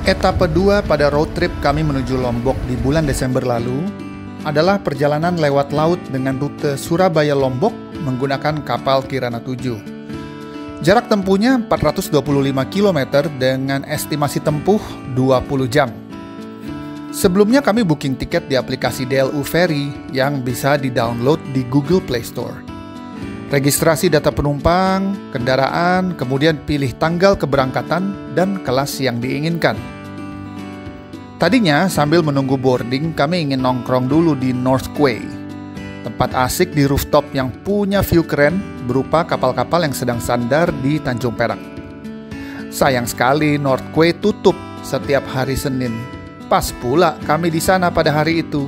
Etapa 2 pada road trip kami menuju Lombok di bulan Desember lalu adalah perjalanan lewat laut dengan rute Surabaya-Lombok menggunakan kapal Kirana 7. Jarak tempuhnya 425 km dengan estimasi tempuh 20 jam. Sebelumnya kami booking tiket di aplikasi DLU Ferry yang bisa di-download di Google Play Store. Registrasi data penumpang, kendaraan, kemudian pilih tanggal keberangkatan dan kelas yang diinginkan. Tadinya sambil menunggu boarding kami ingin nongkrong dulu di North Quay, tempat asik di rooftop yang punya view keren berupa kapal-kapal yang sedang sandar di Tanjung Perak. Sayang sekali North Quay tutup setiap hari Senin. Pas pula kami di sana pada hari itu.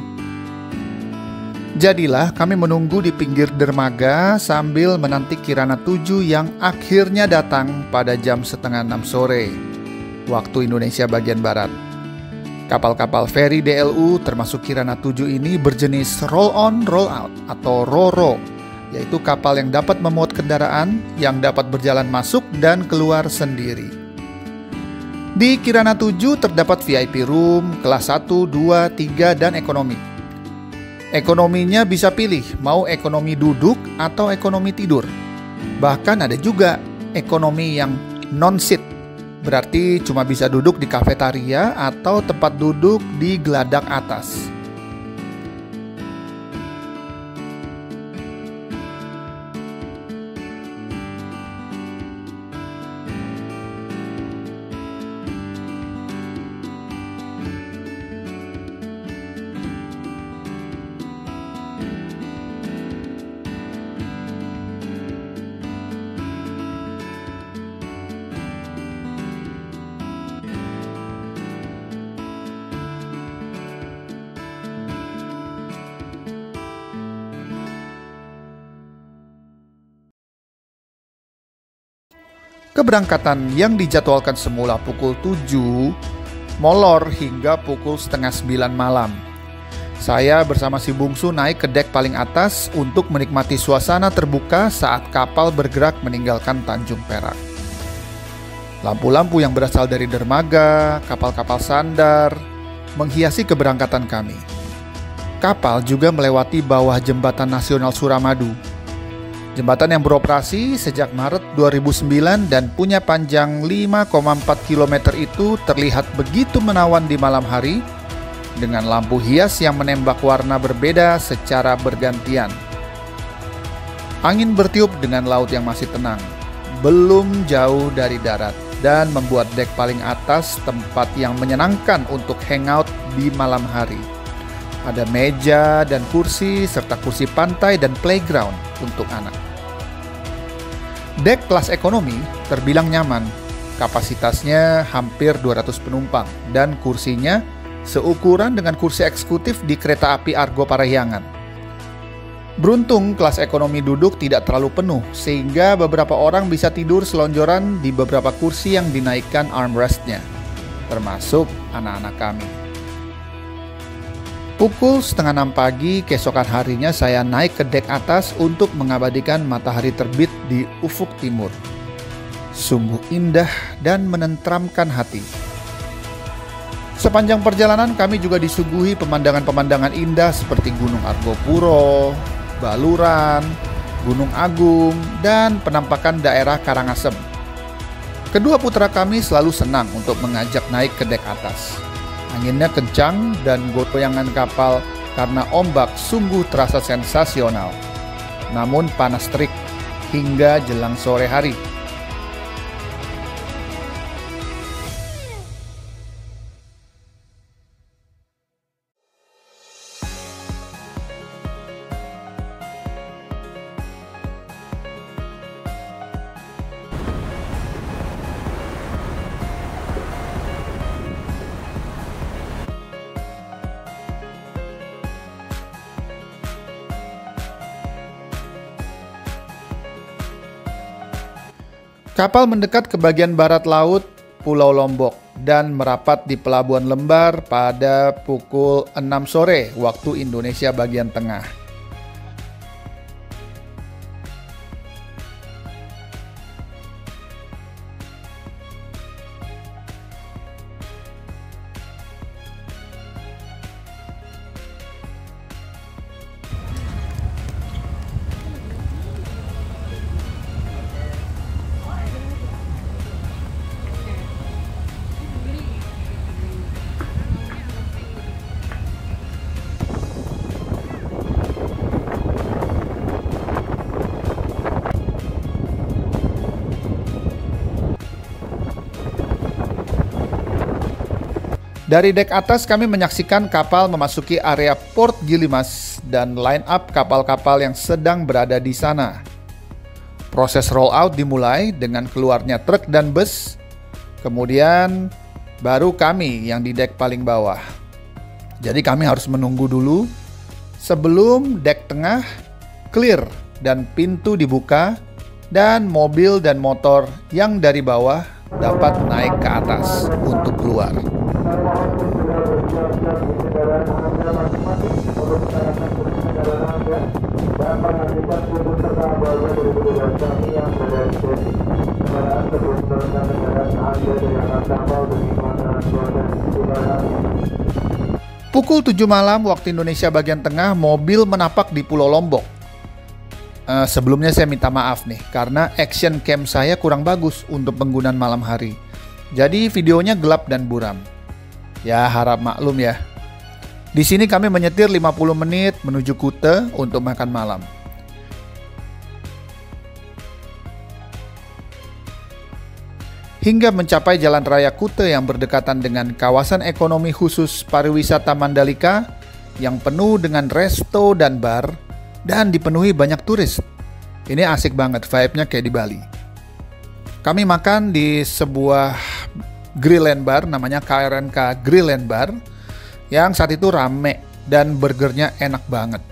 Jadilah kami menunggu di pinggir dermaga sambil menanti Kirana 7 yang akhirnya datang pada jam 5:30 sore, waktu Indonesia bagian Barat. Kapal-kapal feri DLU termasuk Kirana 7 ini berjenis roll-on, roll-out atau RoRo, yaitu kapal yang dapat memuat kendaraan yang dapat berjalan masuk dan keluar sendiri. Di Kirana 7 terdapat VIP room, kelas 1, 2, 3, dan ekonomi. Ekonominya bisa pilih mau ekonomi duduk atau ekonomi tidur. Bahkan ada juga ekonomi yang non-seat, berarti cuma bisa duduk di kafetaria atau tempat duduk di geladak atas. Keberangkatan yang dijadwalkan semula pukul 7 molor hingga pukul 8:30 malam. Saya bersama si bungsu naik ke dek paling atas untuk menikmati suasana terbuka saat kapal bergerak meninggalkan Tanjung Perak. Lampu-lampu yang berasal dari dermaga, kapal-kapal sandar, menghiasi keberangkatan kami. Kapal juga melewati bawah Jembatan Nasional Suramadu. Jembatan yang beroperasi sejak Maret 2009 dan punya panjang 5,4 km itu terlihat begitu menawan di malam hari dengan lampu hias yang menembak warna berbeda secara bergantian. Angin bertiup dengan laut yang masih tenang, belum jauh dari darat, dan membuat dek paling atas tempat yang menyenangkan untuk hangout di malam hari. Ada meja dan kursi serta kursi pantai dan playground untuk anak. Dek kelas ekonomi terbilang nyaman, kapasitasnya hampir 200 penumpang dan kursinya seukuran dengan kursi eksekutif di kereta api Argo Parahyangan. Beruntung kelas ekonomi duduk tidak terlalu penuh sehingga beberapa orang bisa tidur selonjoran di beberapa kursi yang dinaikkan armrestnya, termasuk anak-anak kami. Pukul 5:30 pagi keesokan harinya saya naik ke dek atas untuk mengabadikan matahari terbit di ufuk timur. Sungguh indah dan menenteramkan hati. Sepanjang perjalanan kami juga disuguhi pemandangan-pemandangan indah seperti Gunung Argopuro, Baluran, Gunung Agung, dan penampakan daerah Karangasem. Kedua putra kami selalu senang untuk mengajak naik ke dek atas. Anginnya kencang dan goyangan kapal karena ombak sungguh terasa sensasional. Namun panas terik hingga jelang sore hari. Kapal mendekat ke bagian barat laut Pulau Lombok dan merapat di Pelabuhan Lembar pada pukul 6 sore waktu Indonesia bagian tengah. Dari dek atas kami menyaksikan kapal memasuki area Port Gilimas dan line up kapal-kapal yang sedang berada di sana. Proses roll out dimulai dengan keluarnya truk dan bus, kemudian baru kami yang di dek paling bawah. Jadi kami harus menunggu dulu sebelum dek tengah clear dan pintu dibuka dan mobil dan motor yang dari bawah dapat naik ke atas untuk keluar. Pukul 7 malam waktu Indonesia bagian tengah, mobil menapak di Pulau Lombok. Sebelumnya saya minta maaf nih, karena action cam saya kurang bagus untuk penggunaan malam hari. Jadi videonya gelap dan buram. Ya harap maklum ya. Di sini kami menyetir 50 menit menuju Kuta untuk makan malam. Hingga mencapai jalan raya Kuta yang berdekatan dengan kawasan ekonomi khusus pariwisata Mandalika yang penuh dengan resto dan bar dan dipenuhi banyak turis. Ini asik banget, vibe-nya kayak di Bali. Kami makan di sebuah grill and bar namanya KRNK Grill and Bar yang saat itu rame dan burgernya enak banget.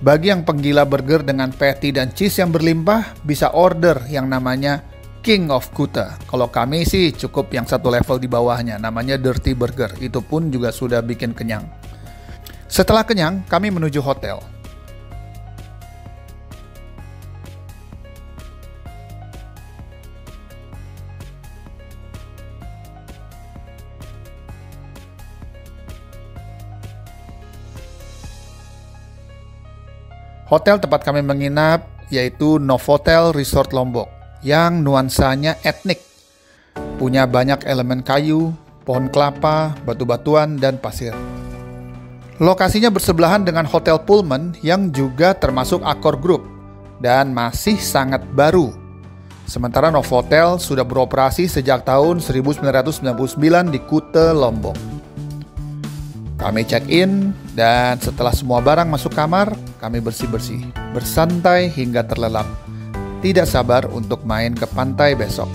Bagi yang penggila burger dengan patty dan cheese yang berlimpah, bisa order yang namanya King of Kuta. Kalau kami sih cukup yang satu level di bawahnya, namanya Dirty Burger. Itu pun juga sudah bikin kenyang. Setelah kenyang, kami menuju hotel. Hotel tempat kami menginap yaitu Novotel Resort Lombok yang nuansanya etnik. Punya banyak elemen kayu, pohon kelapa, batu-batuan, dan pasir. Lokasinya bersebelahan dengan Hotel Pullman yang juga termasuk Accor Group dan masih sangat baru. Sementara Novotel sudah beroperasi sejak tahun 1999 di Kuta, Lombok. Kami check-in dan setelah semua barang masuk kamar, kami bersih-bersih, bersantai hingga terlelap. Tidak sabar untuk main ke pantai besok.